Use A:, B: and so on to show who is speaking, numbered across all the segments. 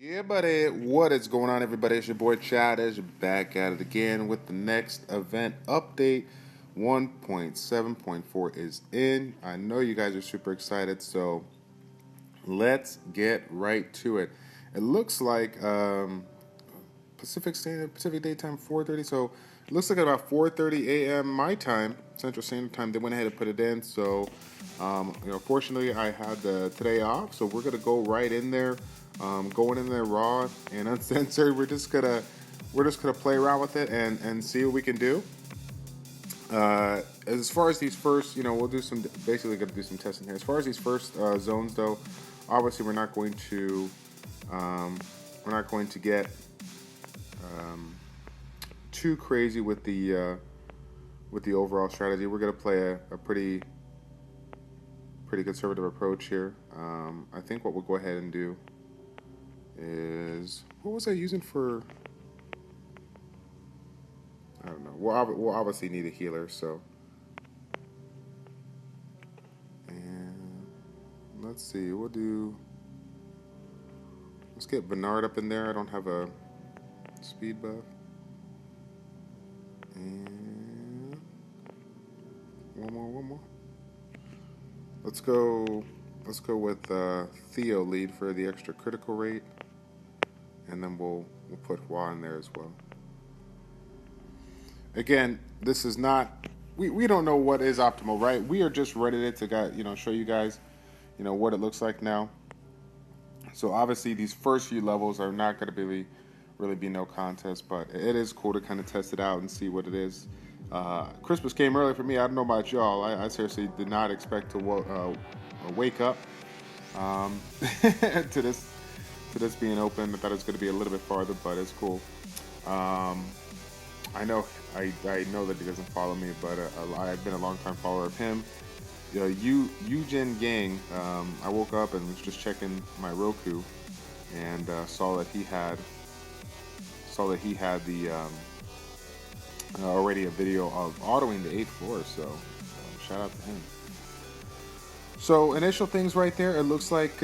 A: Yeah, buddy. What is going on, everybody? It's your boy Childish back at it again with the next event update. 1.7.4 is in. I know you guys are super excited, so let's get right to it. It looks like Pacific Daytime 4:30. So it looks like at about 4:30 a.m. my time, Central Standard Time. They went ahead and put it in. So fortunately, I had today off, so we're gonna go right in there. Going in there raw and uncensored. We're just gonna play around with it and see what we can do. As far as these first, we'll do some basically gonna do some testing here. As far as these first zones, though, obviously we're not going to get too crazy with the overall strategy. We're gonna play a pretty conservative approach here. I think what we'll go ahead and do is, what was I using for? I don't know. We'll obviously need a healer, so. And let's see. Let's get Bernard up in there. I don't have a speed buff. And one more. Let's go with Theo lead for the extra critical rate. And then we'll put Hua in there as well. Again, this is not, we don't know what is optimal, right? We are just ready to show you guys, what it looks like now. So obviously these first few levels are not going to really be no contest, but it is cool to kind of test it out and see what it is. Christmas came early for me. I don't know about y'all. I seriously did not expect to wake up to this being open. I thought it was going to be a little bit farther, but it's cool. I know that he doesn't follow me, but I've been a long time follower of him. Eugene Gang. I woke up and was just checking my Roku and saw that he had the already a video of autoing the 8th floor. So shout out to him. So initial things right there. It looks like.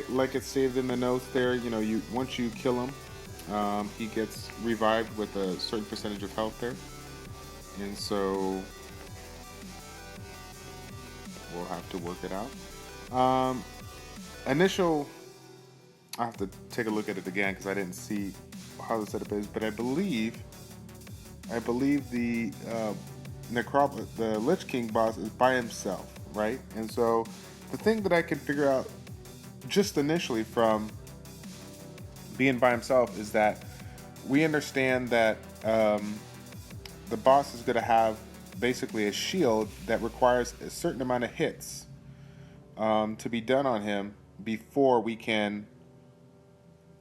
A: Like it's saved in the notes there, once you kill him, he gets revived with a certain percentage of health there. And so we'll have to work it out. Initial, I have to take a look at it again because I didn't see how the setup is, but I believe the Necropolis, the Lich King boss, is by himself, right? And so the thing that I can figure out just initially from being by himself is that we understand that the boss is going to have basically a shield that requires a certain amount of hits to be done on him before we can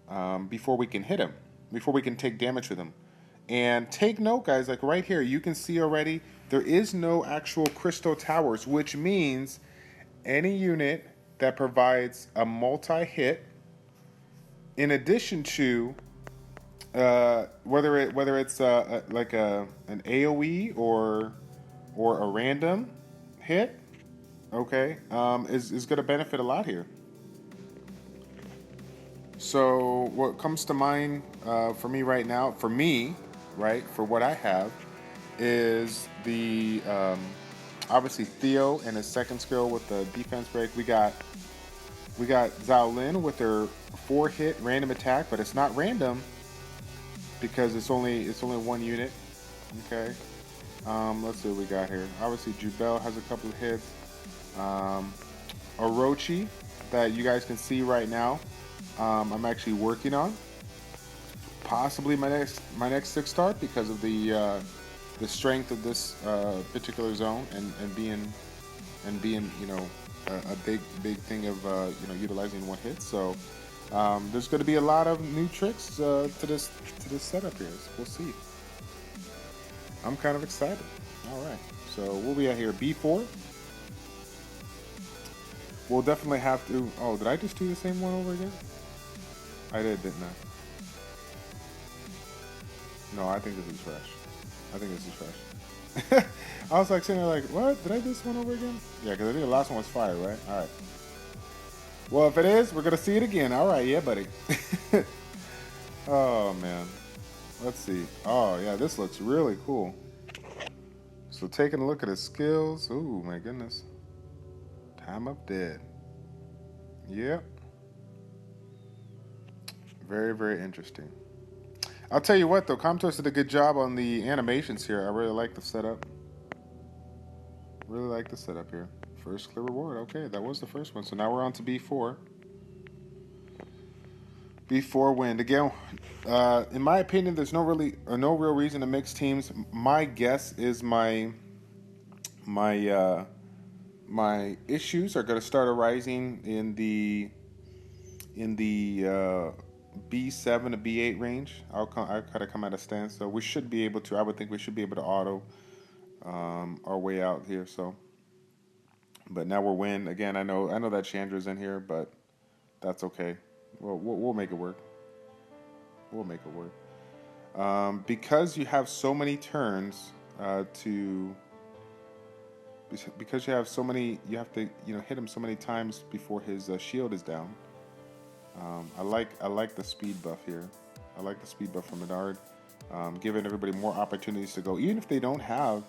A: hit him, before we can take damage with him. And take note, guys, like right here, you can see already there is no actual crystal towers, which means any unit that provides a multi-hit, in addition to whether it's like an AOE or a random hit, okay, is going to benefit a lot here. So what comes to mind for me right now, for what I have, is the obviously Theo and his second skill with the defense break. We got Zhao Lin with her 4-hit random attack, but it's not random because it's only one unit. Okay. Let's see what we got here. Obviously Jubel has a couple of hits. Orochi that you guys can see right now. I'm actually working on possibly my next 6-star because of the strength of this particular zone and being a big thing of utilizing one hit. So there's going to be a lot of new tricks to this setup here. So we'll see. I'm kind of excited. All right, so we'll be at here B4. We'll definitely have to. Oh, did I just do the same one over again? I did, didn't I? No, I think this is fresh. I was like sitting there like, what? Did I do this one over again? Yeah, because I think the last one was fire, right? All right. Well, if it is, we're gonna see it again. All right, yeah, buddy. Oh man, let's see. Oh yeah, this looks really cool. So taking a look at his skills. Ooh, my goodness. Time of Dead. Yep. Very, very interesting. I'll tell you what though, Comtos did a good job on the animations here. I really like the setup. Really like the setup here. First clear reward. Okay, that was the first one. So now we're on to B4. B4 win. Again, in my opinion, there's no real reason to mix teams. My guess is my my issues are going to start arising in the B7 to B8 range. I kind of come at a standstill. We should be able to. I would think we should be able to auto our way out here. So, but now we're win again. I know that Chandra's in here, but that's okay. We'll make it work. We'll make it work. Because you have so many turns to. Because you have so many, you have to hit him so many times before his shield is down. I like the speed buff here. I like the speed buff from Menard, giving everybody more opportunities to go, even if they don't have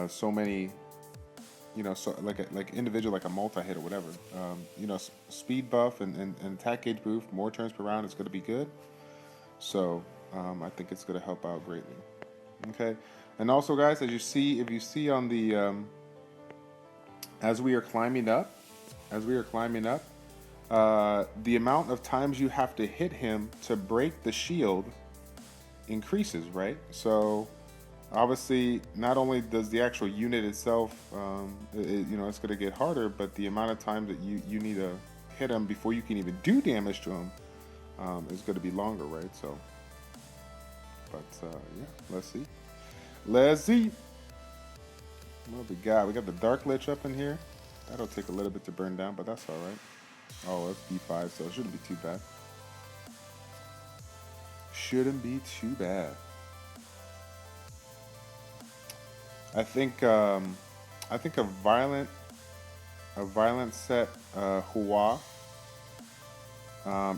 A: so many, so like individual, like a multi hit or whatever. Speed buff and attack gauge boost, more turns per round is going to be good. So I think it's going to help out greatly. Okay, and also guys, if you see on the as we are climbing up, the amount of times you have to hit him to break the shield increases, right? So obviously, not only does the actual unit itself, it's going to get harder, but the amount of time that you need to hit him before you can even do damage to him is going to be longer, right? So, but yeah, let's see. Let's see. What we got? We got the Dark Lich up in here. That'll take a little bit to burn down, but that's all right. Oh, it's B5, so it shouldn't be too bad. Shouldn't be too bad. I think a violent set Hua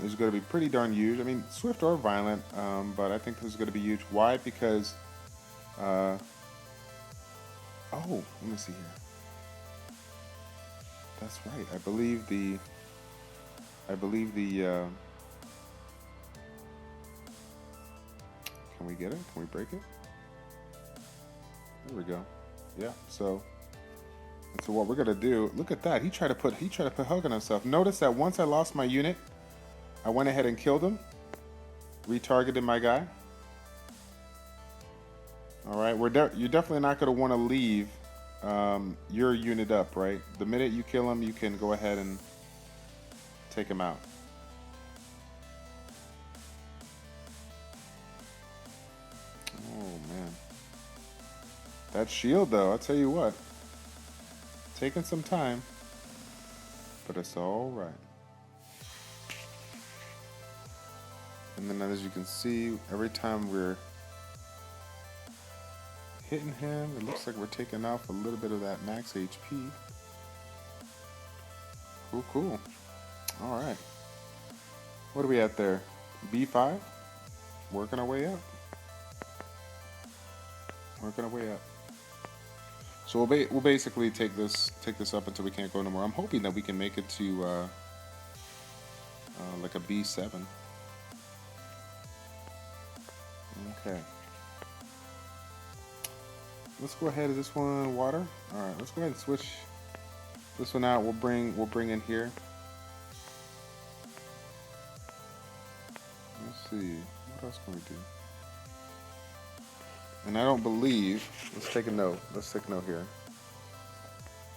A: is going to be pretty darn huge. I mean, swift or violent, but I think this is going to be huge. Why? Because oh, let me see here. That's right. I believe the. Can we get it? Can we break it? There we go. Yeah. So what we're gonna do? Look at that. He tried to put hug on himself. Notice that once I lost my unit, I went ahead and killed him. Retargeted my guy. All right. You're definitely not gonna want to leave your unit up, right? The minute you kill him, you can go ahead and take him out. Oh man, that shield though, I'll tell you what, taking some time, but it's all right. And then as you can see, every time we're hitting him, it looks like we're taking off a little bit of that max HP. Cool. All right. What are we at there? B5? Working our way up. So we'll basically take this up until we can't go no more. I'm hoping that we can make it to like a B7. Okay. Let's go ahead. Is this one water? All right. Let's go ahead and switch this one out. We'll bring in here. Let's see. What else can we do? And I don't believe. Let's take a note. Let's take a note here.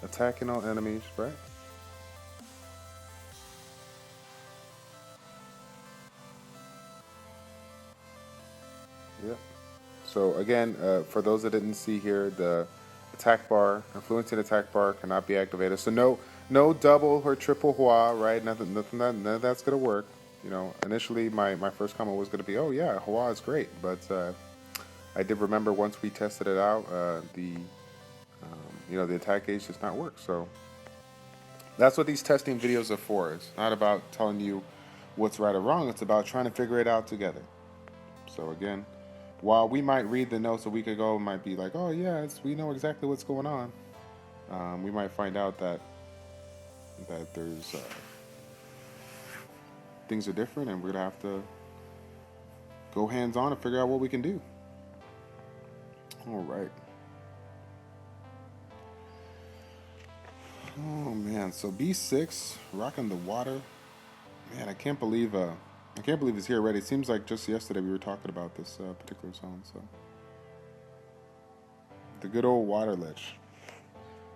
A: Attacking all enemies, right? Yep. So again, for those that didn't see here, the attack bar, influencing attack bar cannot be activated. So no double or triple Hua, right? None of that's gonna work. Initially my first comment was gonna be, oh yeah, Hua is great, but I did remember once we tested it out, the you know, the attack gauge does not work. So that's what these testing videos are for. It's not about telling you what's right or wrong. It's about trying to figure it out together. So again, while we might read the notes a week ago, might be like, oh yeah, we know exactly what's going on. We might find out that there's things are different, and we're gonna have to go hands on and figure out what we can do. All right. Oh man, so B6 rocking the water. Man, I can't believe it's here already. It seems like just yesterday we were talking about this particular zone. So the good old water lich.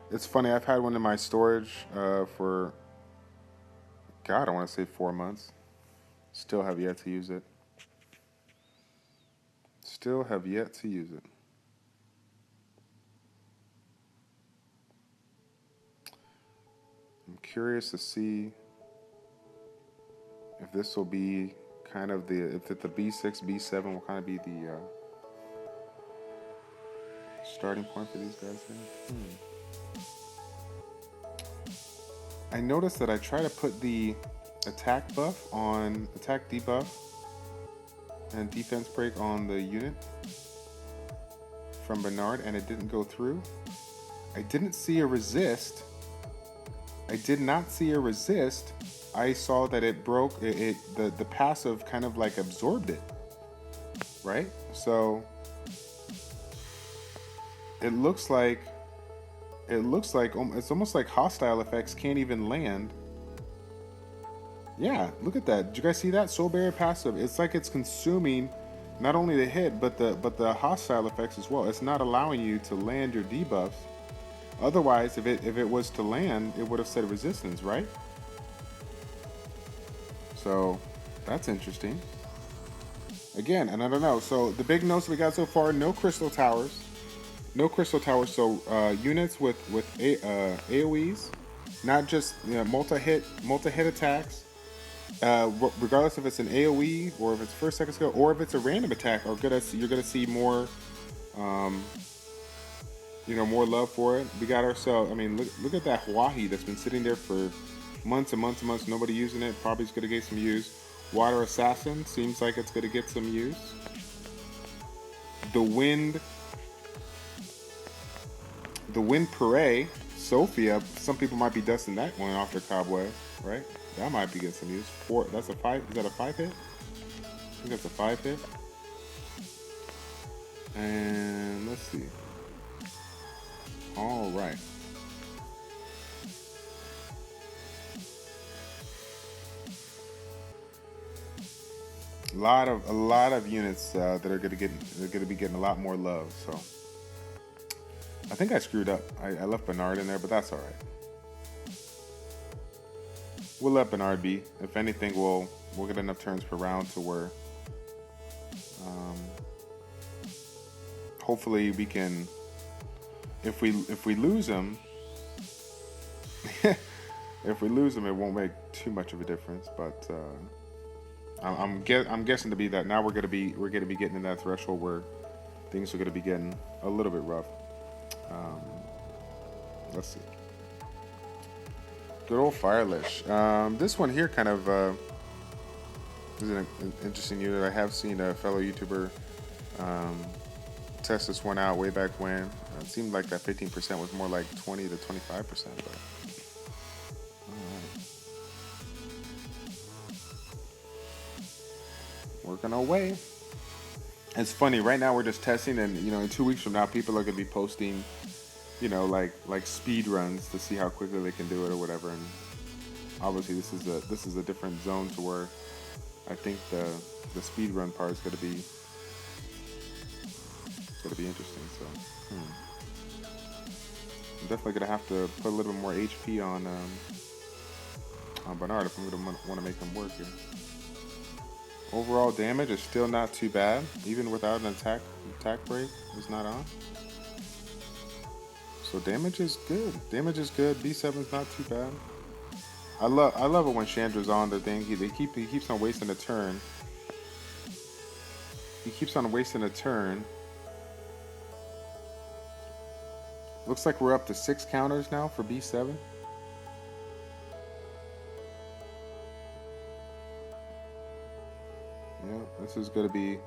A: It's funny. I've had one in my storage for, God, I want to say 4 months. Still have yet to use it. Still have yet to use it. I'm curious to see if this will be kind of if the B6, B7 will kind of be the starting point for these guys here. I noticed that I try to put the attack debuff and defense break on the unit from Bernard, and it didn't go through. I didn't see a resist. I did not see a resist. I saw that it broke the passive kind of like absorbed it, right? So it looks like it's almost like hostile effects can't even land. Yeah, look at that. Did you guys see that? Soul Barrier passive. It's like it's consuming not only the hit but the hostile effects as well. It's not allowing you to land your debuffs. Otherwise, if it was to land, it would have said resistance, right? So that's interesting. Again, and I don't know. So the big notes we got so far: no crystal towers, no crystal towers. So units with AOE's, not just multi-hit attacks. Regardless if it's an AOE or if it's first, second skill, or if it's a random attack, you're gonna see more, more love for it. We got ourselves. I mean, look at that Hawaii that's been sitting there for months and months and months. Nobody using it. Probably is gonna get some use. Water Assassin seems like it's gonna get some use. The Wind Parade, Sophia. Some people might be dusting that one off their cobweb, right? That might be getting some use. That's a 5. Is that a 5 hit? I think that's a 5 hit. And let's see. All right. A lot of units that are gonna be getting a lot more love. So I think I screwed up. I left Bernard in there, but that's all right. We'll let Bernard be. If anything, we'll get enough turns per round to where hopefully we can. If we lose him, it won't make too much of a difference. But I'm guessing to be that now we're gonna be getting in that threshold where things are gonna be getting a little bit rough. Let's see. Good old Firelish. This one here kind of is an interesting unit. I have seen a fellow YouTuber test this one out way back when. It seemed like that 15% was more like 20 to 25%. But working our way. It's funny. Right now we're just testing, and in 2 weeks from now, people are gonna be posting, like speed runs to see how quickly they can do it or whatever. And obviously, this is a different zone to where I think the speed run part is gonna be interesting. So I'm definitely gonna have to put a little bit more HP on Bernard if I'm gonna want to make him work here. Overall damage is still not too bad, even without an attack break is not on. So damage is good. B7 is not too bad. I love it when Chandra's on the thing. He keeps on wasting a turn. Looks like we're up to 6 counters now for B7. Yeah, this is gonna be,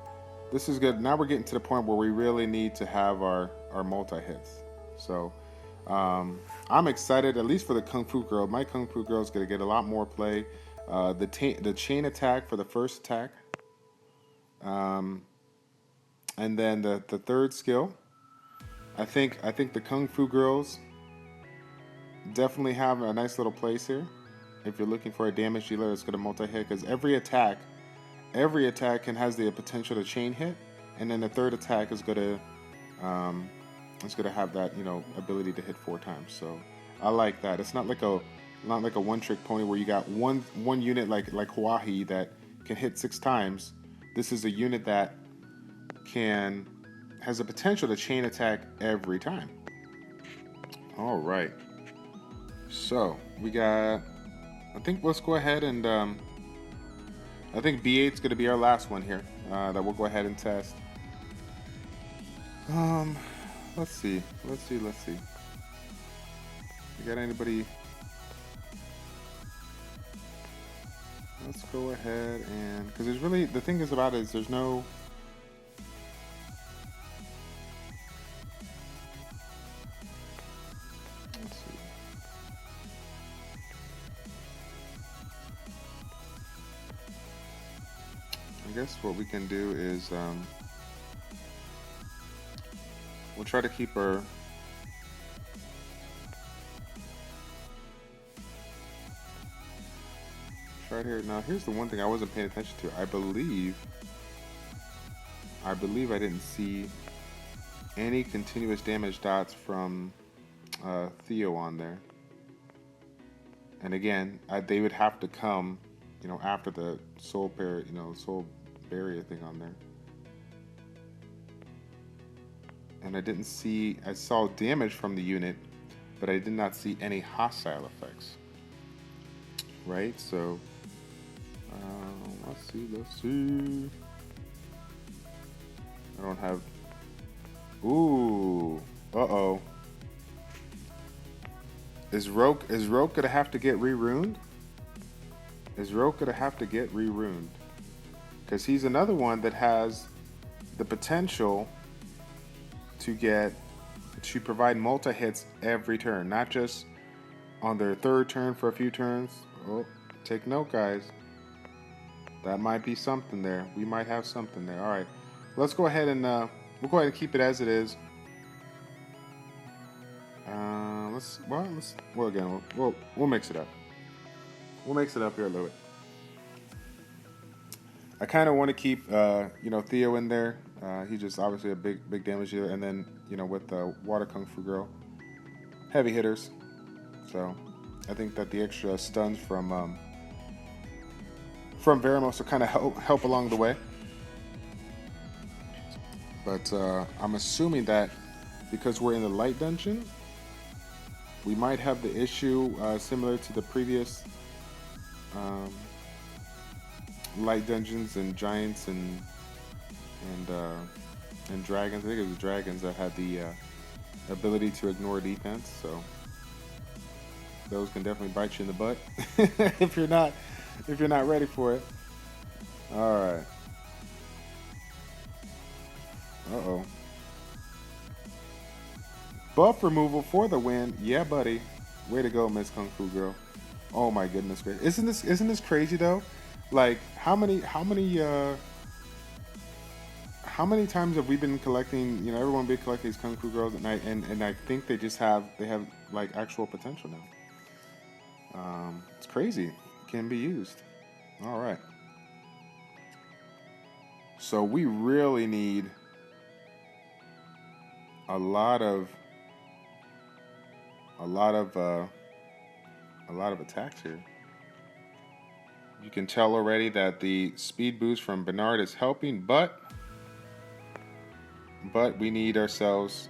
A: this is good. Now we're getting to the point where we really need to have our multi-hits. So I'm excited, at least for the Kung Fu Girl. My Kung Fu Girl is gonna get a lot more play. The chain attack for the first attack. And then the third skill. I think the Kung Fu Girls definitely have a nice little place here. If you're looking for a damage dealer that's going to multi-hit, because every attack has the potential to chain hit, and then the third attack is going to have that, you know, ability to hit 4 times. So I like that. It's not like a one-trick pony where you got one unit like Hawaii that can hit 6 times. This is a unit that has the potential to chain attack every time. All right. So we got, I think let's go ahead and I think B8 is going to be our last one here that we'll go ahead and test. Let's see. We got anybody? Let's go ahead and, because there's really, the thing is about it is there's no, let's see. I guess what we can do is we'll try to keep her right here. Now here's the one thing I wasn't paying attention to. I believe I didn't see any continuous damage dots from Theo on there. And again, they would have to come, you know, after the soul barrier thing on there. And I didn't see, I saw damage from the unit, but I did not see any hostile effects. Right, so let's see. I don't have, ooh, uh-oh. Is Roke gonna have to get re-runed? Is Roke gonna have to get re-runed? Because he's another one that has the potential to provide multi-hits every turn, not just on their third turn for a few turns. Oh, take note, guys. That might be something there. We might have something there. All right, let's go ahead and we'll go ahead and keep it as it is. We'll mix it up. We'll mix it up here a little bit. I kind of want to keep Theo in there. He's just obviously a big damage dealer, and then with the Water Kung Fu Girl, heavy hitters. So I think that the extra stuns from Veramos will kind of help along the way. But I'm assuming that because we're in the light dungeon, we might have the issue similar to the previous light dungeons and giants and dragons. I think it was dragons that had the ability to ignore defense. So those can definitely bite you in the butt if you're not ready for it. All right. Uh-oh. Buff removal for the win. Yeah, buddy. Way to go, Miss Kung Fu Girl. Oh my goodness gracious. Isn't this crazy though? Like how many times have we been collecting, everyone been collecting these Kung Fu Girls at night, and I think they have like actual potential now. It's crazy. It can be used. All right. So we really need a lot of attacks here. You can tell already that the speed boost from Bernard is helping, but we need ourselves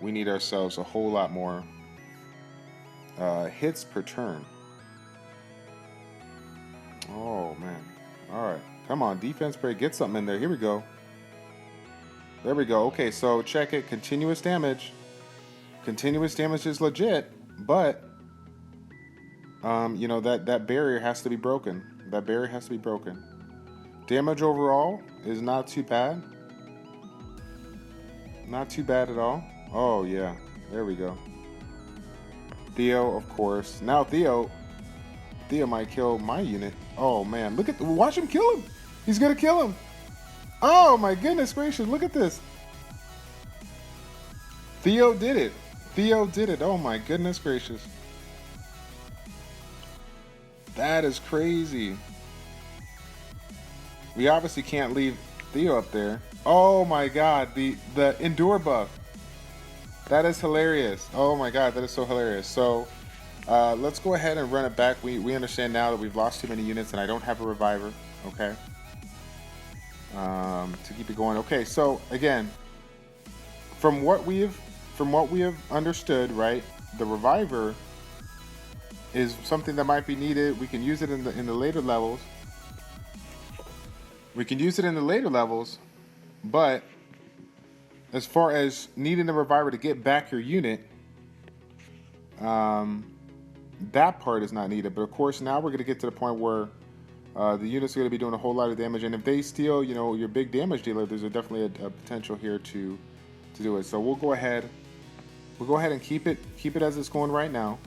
A: a whole lot more hits per turn. Oh man. All right. Come on, defense break. Get something in there. Here we go. There we go. Okay, so check it. Continuous damage. Continuous damage is legit, but you know that barrier has to be broken. That barrier has to be broken. Damage overall is not too bad. Not too bad at all. Oh yeah, there we go. Theo, of course. Now Theo might kill my unit. Oh man, watch him kill him. He's gonna kill him. Oh my goodness gracious, look at this. Theo did it. Theo did it. Oh my goodness gracious. That is crazy. We obviously can't leave Theo up there. Oh my god, the endure buff. That is hilarious. Oh my god, that is so hilarious. So let's go ahead and run it back. We understand now that we've lost too many units and I don't have a reviver. Okay. To keep it going. Okay, so again, from what we have understood, right? The reviver is something that might be needed. We can use it in the later levels. We can use it in the later levels, but as far as needing the reviver to get back your unit, that part is not needed. But of course, now we're going to get to the point where the units are going to be doing a whole lot of damage, and if they steal, you know, your big damage dealer, there's definitely a potential here to do it. So we'll go ahead and keep it as it's going right now.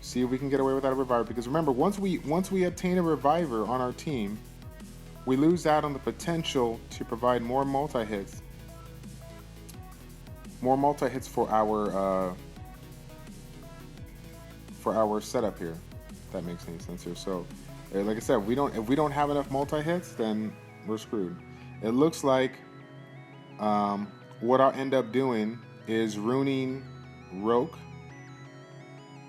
A: See if we can get away without a reviver, because remember, once we obtain a reviver on our team, we lose out on the potential to provide more multi-hits. More multi-hits for our setup here. If that makes any sense here. So, like I said, if we don't have enough multi-hits, then we're screwed. It looks like what I'll end up doing is ruining Roke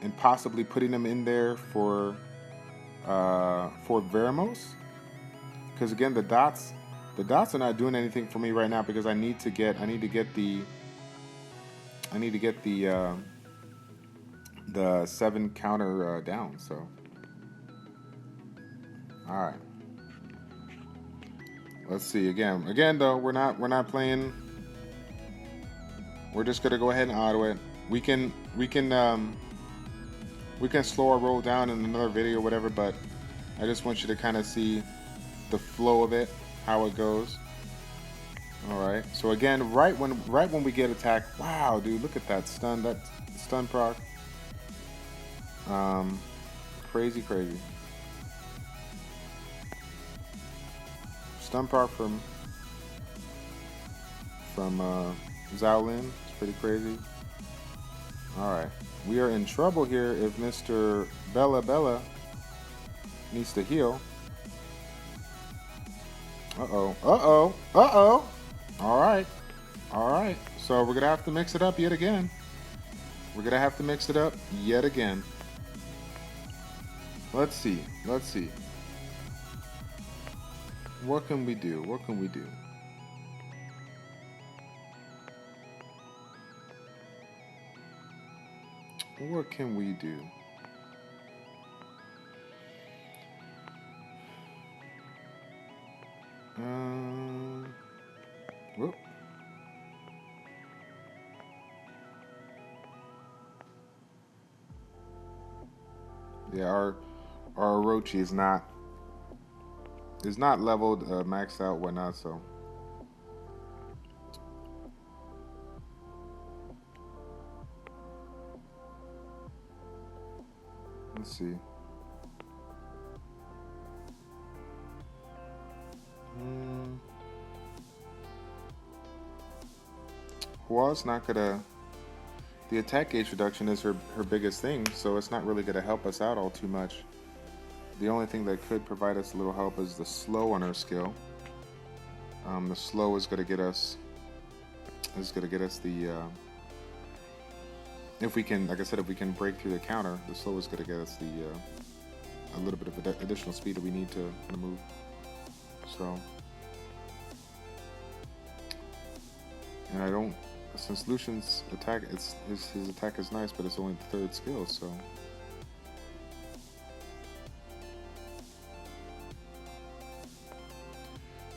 A: and possibly putting them in there for Veramos. Because again, the dots are not doing anything for me right now, because I need to get the 7 counter down. So, all right. Let's see again though. We're not playing. We're just gonna go ahead and auto it. We can slow our roll down in another video or whatever, but I just want you to kind of see the flow of it, how it goes. All right. So again, right when we get attacked, wow, dude, look at that stun proc. Crazy. Stun proc from Zaolin. It's pretty crazy. All right. We are in trouble here if Mr. Bella needs to heal. Uh-oh. All right. So we're going to have to mix it up yet again. Let's see. What can we do? What can we do? Whoop. Yeah, our Orochi is not leveled, maxed out, whatnot. So let's see. Hua's not gonna. The attack gauge reduction is her biggest thing, so it's not really gonna help us out all too much. The only thing that could provide us a little help is the slow on her skill. The slow is gonna get us. The. If we can, like I said, if we can break through the counter, the slow is gonna get us the a little bit of additional speed that we need to move. So. And I don't. Since Lucian's attack, his attack is nice, but it's only the 3rd skill, so.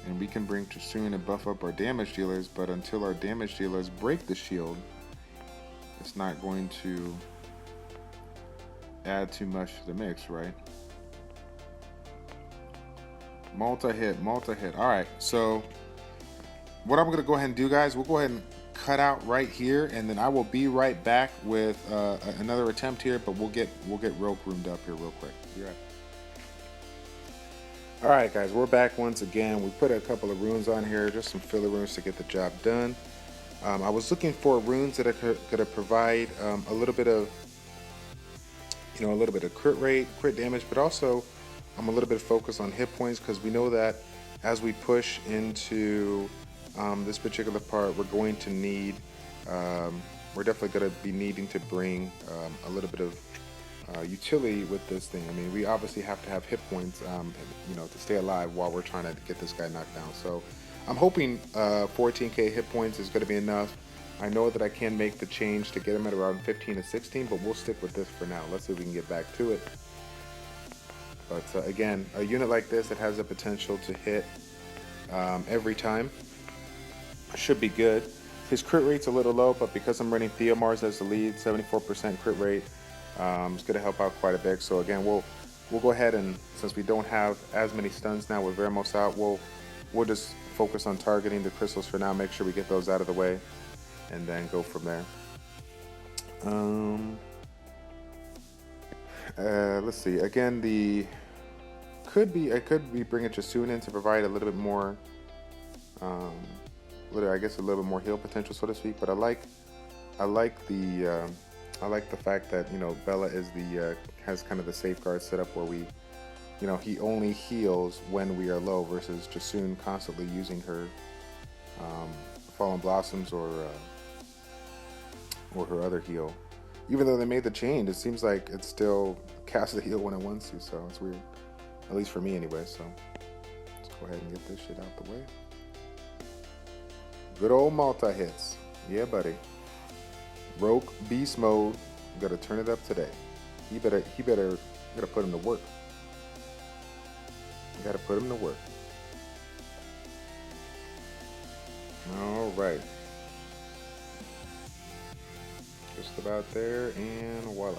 A: And and we can bring Chassoon and buff up our damage dealers, but until our damage dealers break the shield, it's not going to add too much to the mix, right? Multi-hit. Alright, so what I'm going to go ahead and do, guys, we'll go ahead and cut out right here, and then I will be right back with another attempt here, but we'll get Rogue roomed up here real quick. Be right. Alright guys, we're back once again. We put a couple of runes on here, just some filler runes to get the job done. I was looking for runes that are going to provide a little bit of, a little bit of crit rate, crit damage, but also I'm a little bit focused on hit points, because we know that as we push into this particular part, we're going to need, we're definitely going to be needing to bring a little bit of utility with this thing. I mean, we obviously have to have hit points, to stay alive while we're trying to get this guy knocked down. So I'm hoping 14k hit points is going to be enough. I know that I can make the change to get him at around 15 to 16, but we'll stick with this for now. Let's see if we can get back to it. But again, a unit like this that has the potential to hit every time should be good. His crit rate's a little low, but because I'm running Theomars as the lead, 74% crit rate, it's going to help out quite a bit. So again, we'll go ahead and, since we don't have as many stuns now with Vermos out, we'll just focus on targeting the crystals for now, make sure we get those out of the way, and then go from there. Let's see. Again, I could be bringing Chassoon in to provide a little bit more, I guess a little bit more heal potential, so to speak. But I like the fact that Bella is has kind of the safeguard set up where we, he only heals when we are low, versus Chassoon constantly using her Fallen Blossoms or her other heal. Even though they made the change, it seems like it still casts the heal when it wants to, so it's weird. At least for me anyway, so let's go ahead and get this shit out the way. Good old multi-hits. Yeah, buddy. Rogue beast mode. Gotta turn it up today. He better put him to work. Gotta put him to work. Alright. Just about there, and voila.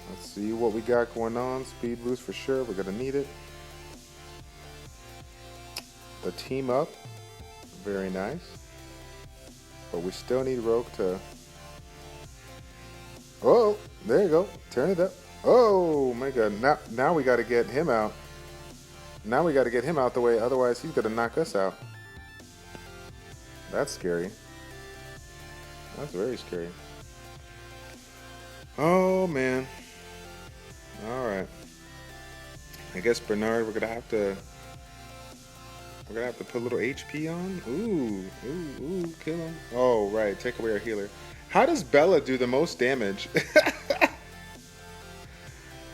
A: Let's see what we got going on. Speed boost for sure, we're gonna need it. The team up, very nice. But we still need Rogue to... Oh, there you go, turn it up. Oh my god, now we gotta get him out. Now we gotta get him out the way, otherwise he's gonna knock us out. That's scary. That's very scary. Oh man. Alright. I guess Bernard, we're gonna have to put a little HP on. Ooh, kill him. Oh right, take away our healer. How does Bella do the most damage?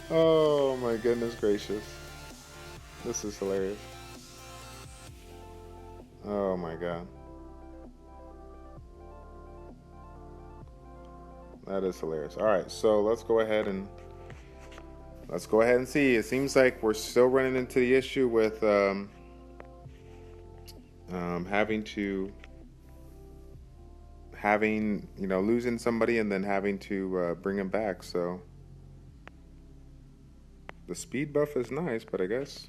A: Oh my goodness gracious. This is hilarious. Oh my god. That is hilarious. All right, so let's go ahead and see. It seems like we're still running into the issue with losing somebody and then having to bring him back. So the speed buff is nice, but I guess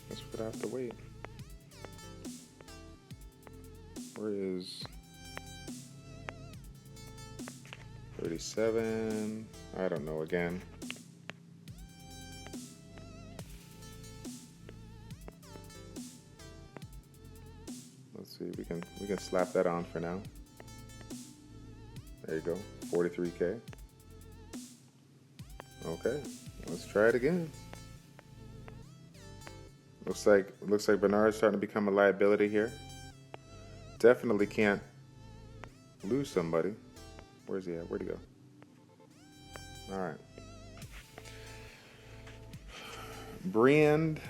A: we're gonna have to wait. Where is 37? I don't know again. Let's see, we can slap that on for now. There you go, 43k. Okay, let's try it again. Looks like Bernard's starting to become a liability here. Definitely can't lose somebody. Where's he at? Where'd he go? Alright. Brand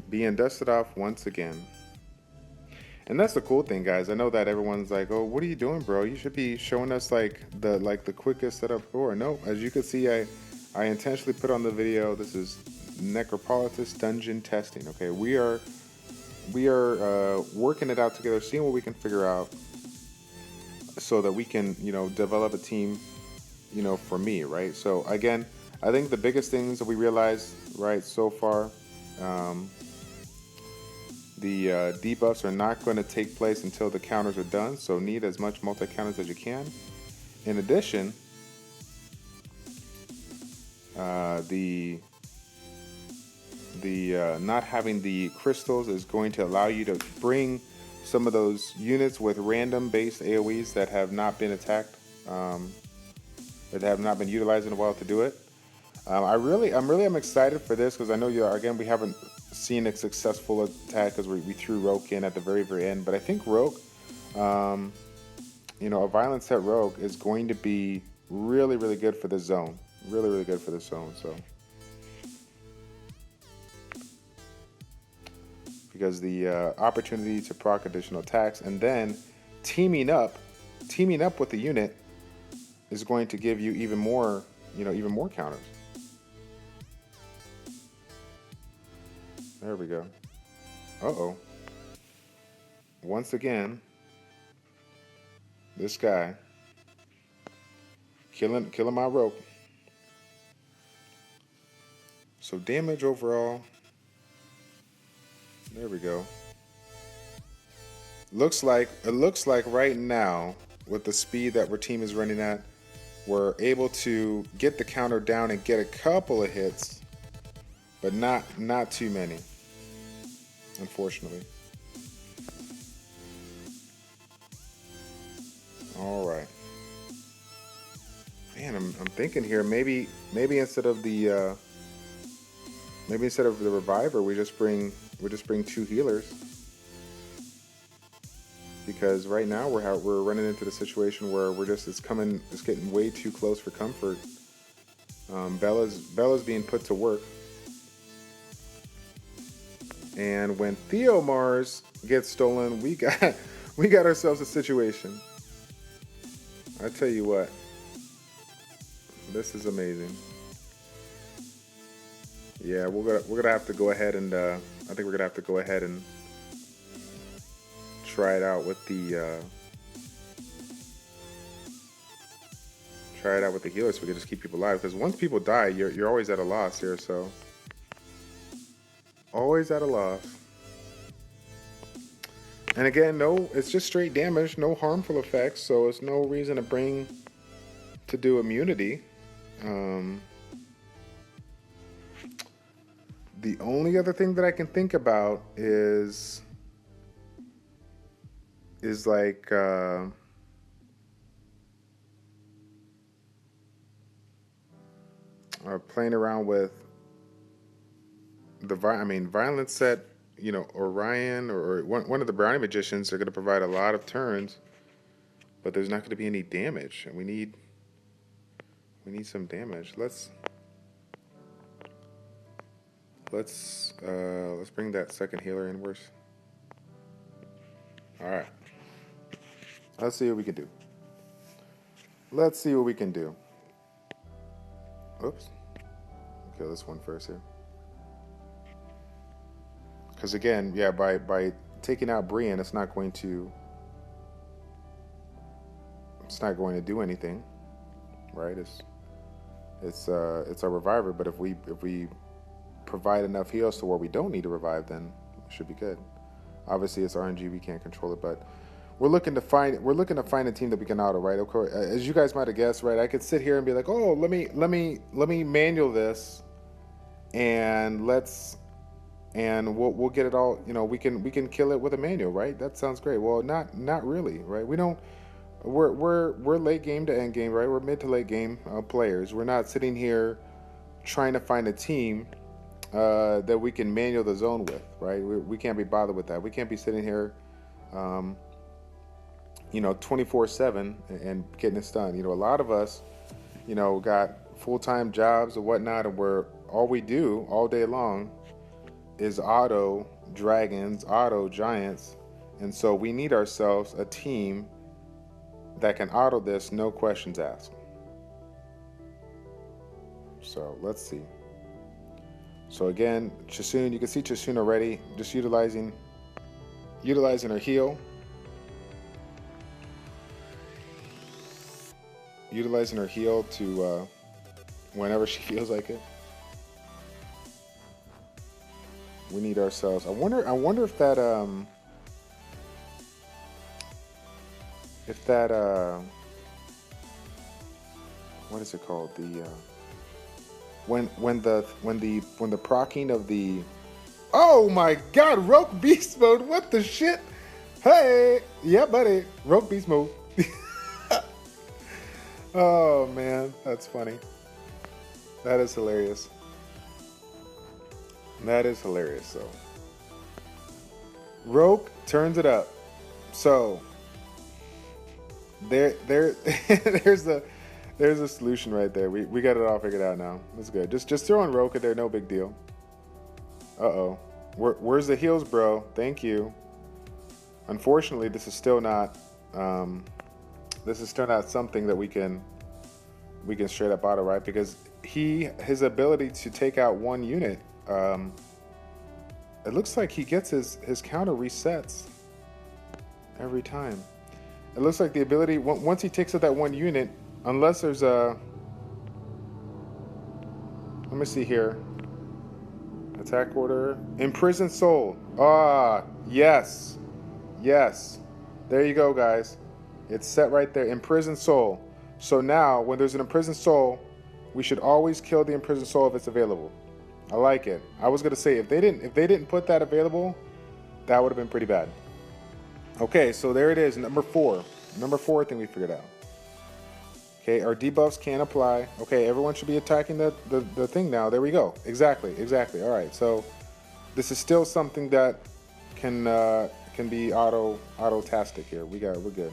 A: being dusted off once again. And that's the cool thing, guys. I know that everyone's like, oh, what are you doing, bro? You should be showing us like the quickest setup for. No, as you can see, I I intentionally put on the video. This is Necropolis dungeon testing. Okay, we are working it out together, seeing what we can figure out, so that we can, you know, develop a team, you know, for me, right? So again, I think the biggest things that we realized, right, so far, the debuffs are not going to take place until the counters are done. So need as much multi-counters as you can. In addition, the not having the crystals is going to allow you to bring some of those units with random based AoEs that have not been attacked, that have not been utilized in a while to do it. I'm excited for this because I know again we haven't seen a successful attack because we threw Rogue in at the very end. But I think Rogue, you know, a violent set Rogue is going to be really good for the zone. Really good for the zone. So. Because the opportunity to proc additional attacks and then teaming up with the unit is going to give you even more, you know, even more counters. There we go. Uh-oh. Once again, this guy killing my rope. So damage overall. There we go. It looks like right now, with the speed that our team is running at, we're able to get the counter down and get a couple of hits, but not too many, unfortunately. All right. Man, I'm thinking here maybe instead of the reviver, we just bring 2 healers, because right now we're running into the situation where it's getting way too close for comfort. Bella's being put to work, and when Theomars gets stolen, we got ourselves a situation. I tell you what, this is amazing. Yeah, we're gonna have to go ahead and I think we're gonna have to go ahead and try it out with the healer, so we can just keep people alive. Because once people die, you're always at a loss here. So always at a loss. And again, no, it's just straight damage, no harmful effects. So it's no reason to do immunity. The only other thing that I can think about is like playing around with the violent set, you know, Orion or one of the brownie magicians are going to provide a lot of turns, but there's not going to be any damage, and we need some damage. Let's bring that second healer in worse. All right. Let's see what we can do. Oops. Kill this one first here. Because again, yeah, by taking out Brienne, it's not going to do anything, right? It's a reviver, but if we provide enough heals to where we don't need to revive, then it should be good. Obviously, it's RNG, we can't control it, but we're looking to find a team that we can auto, right? Okay, as you guys might have guessed, right? I could sit here and be like, oh, let me manual this, and we'll get it all. You know, we can kill it with a manual, right? That sounds great. Well, not really, right? We don't. We're late game to end game, right? We're mid to late game players. We're not sitting here trying to find a team that we can manual the zone with, right? We can't be bothered with that. We can't be sitting here, 24/7 and getting this done. You know, a lot of us, you know, got full-time jobs or whatnot, and all we do all day long is auto dragons, auto giants, and so we need ourselves a team that can auto this, no questions asked. So let's see. So again, Chisun, you can see Chisun already just utilizing her heal. Utilizing her heal to whenever she feels like it. We need ourselves. I wonder if that what is it called? The when the proccing of the, oh my god, Rogue Beast Mode, what the shit? Hey, yeah buddy, Rogue Beast Mode. Oh man, that's funny. That is hilarious. That is hilarious. So Rogue turns it up. So there's a solution right there. We got it all figured out now. That's good. Just throw in Rogue in there, no big deal. Uh-oh. Where's the heals, bro? Thank you. Unfortunately, this is still not something that we can straight up auto, right? Because his ability to take out one unit, it looks like he gets his counter resets every time. It looks like the ability, once he takes out that one unit, unless there's a, let me see here, attack order, imprisoned soul. Ah, yes, there you go, guys. It's set right there, imprisoned soul. So now, when there's an imprisoned soul, we should always kill the imprisoned soul if it's available. I like it. I was gonna say if they didn't put that available, that would have been pretty bad. Okay, so there it is, number 4. Number 4 thing we figured out. Okay, our debuffs can apply. Okay, everyone should be attacking the thing now. There we go. Exactly. All right, so this is still something that can be auto-tastic here. We're good.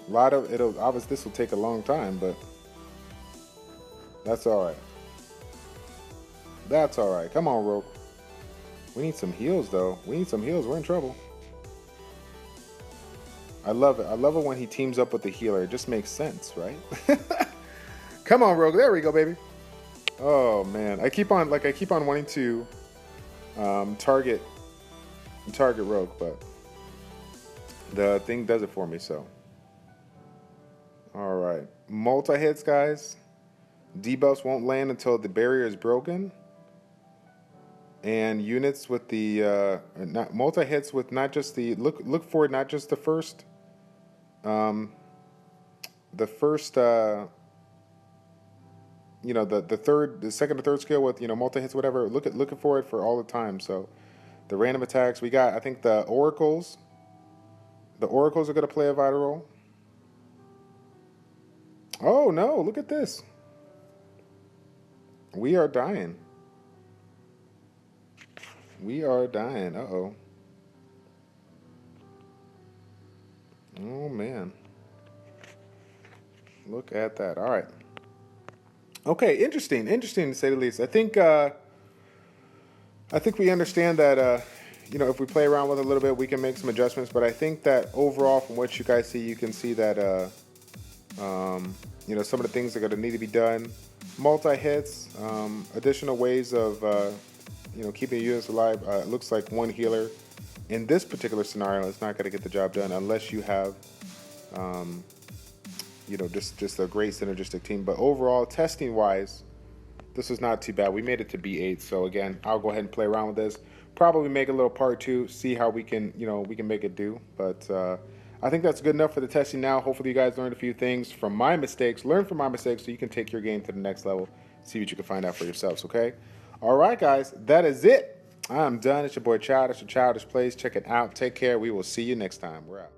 A: A lot of obviously this will take a long time, but that's all right. That's all right. Come on, Rogue. We need some heals, though. We're in trouble. I love it. I love it when he teams up with the healer. It just makes sense, right? Come on, Rogue. There we go, baby. Oh man, I keep on wanting to target Rogue, but the thing does it for me. So, all right, multi-hits, guys. Debuffs won't land until the barrier is broken. And units with the multi-hits with not just the look for not just the first the second or third skill with multi-hits, whatever. Looking for it for all the time. So the random attacks we got, I think the oracles are going to play a vital role. Oh no, look at this. We are dying. Uh-oh. Oh, man. Look at that. All right. Okay, interesting to say the least. I think we understand that, if we play around with it a little bit, we can make some adjustments. But I think that overall, from what you guys see, you can see that, some of the things that are going to need to be done. Multi-hits, additional ways of... keeping units alive. It looks like one healer in this particular scenario is not going to get the job done unless you have, just a great synergistic team. But overall, testing wise, this was not too bad. We made it to B8. So again, I'll go ahead and play around with this. Probably make a little part 2, see how we can make it do. But I think that's good enough for the testing now. Hopefully you guys learned a few things from my mistakes. Learn from my mistakes so you can take your game to the next level. See what you can find out for yourselves, okay? All right, guys, that is it. I'm done. It's your boy Childish, Childish Plays. Check it out. Take care. We will see you next time. We're out.